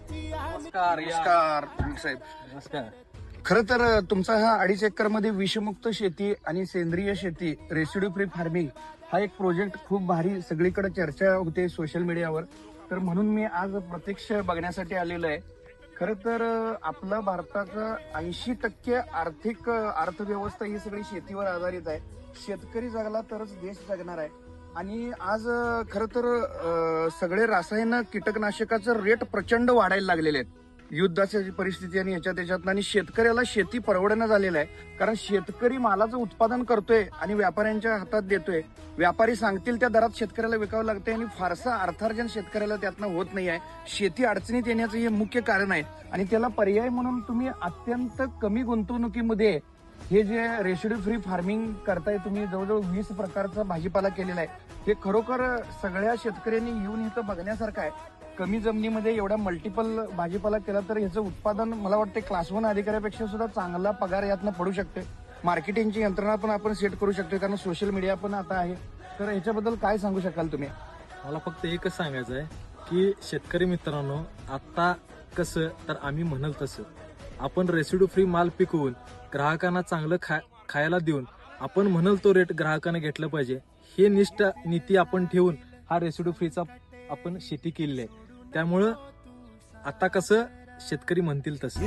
नमस्कार साहेब. नमस्कार. खरं तर तुमचा हा 2.5 एकर मध्ये विषमुक्त शेती आणि सेंद्रिय शेती रेसिड्यू फ्री फार्मिंग हा एक प्रोजेक्ट खूप भारी सगळीकडे चर्चा होते सोशल मीडियावर. तर म्हणून मी आज प्रत्यक्ष बघण्यासाठी आलेलो आहे. खरं तर आपलं भारताचं 80% आर्थिक अर्थव्यवस्था ही सगळी शेतीवर आधारित आहे. शेतकरी जगला तरच देश जगणार आहे. आणि आज खरं तर सगळे रासायन कीटकनाशकाचं रेट प्रचंड वाढायला लागलेले आहेत. युद्धाची परिस्थिती आणि त्याच्यात आणि शेतकऱ्याला शेती परवडणं झालेलं आहे. कारण शेतकरी मालाचं उत्पादन करतोय आणि व्यापाऱ्यांच्या हातात देतोय. व्यापारी सांगतील त्या दरात शेतकऱ्याला विकावं लागतंय आणि फारसं अर्थार्जन शेतकऱ्याला त्यातनं होत नाही आहे. शेती अडचणीत येण्याचं हे मुख्य कारण आहे. आणि त्याला पर्याय म्हणून तुम्ही अत्यंत कमी गुंतवणुकीमध्ये हे जे रेसिड्यू फ्री फार्मिंग करताय तुम्ही, जवळजवळ 20 प्रकारचा भाजीपाला केलेला आहे. हे खरोखर सगळ्या शेतकऱ्यांनी येऊन इथं बघण्यासारखं आहे. कमी जमिनीमध्ये एवढा मल्टिपल भाजीपाला केला तर ह्याचं उत्पादन मला वाटतं क्लास 1 अधिकाऱ्यापेक्षा सुद्धा चांगला पगार यातनं पडू शकते. मार्केटिंगची यंत्रणा पण आपण सेट करू शकतो कारण सोशल मीडिया पण आता आहे. तर ह्याच्याबद्दल काय सांगू शकाल तुम्ही? मला फक्त एकच सांगायचं आहे की शेतकरी मित्रांनो, आता कसं तर आम्ही म्हणाल तसं आपण रेसिड्यू फ्री माल पिकवून ग्राहकांना चांगलं खायला देऊन आपण म्हणाल तो रेट ग्राहकांना घेतलं पाहिजे. हे नीती आपण ठेवून हा रेसिड्यू फ्रीचा आपण शेती केलेली आहे. त्यामुळं आता कसं शेतकरी म्हणतील तसं.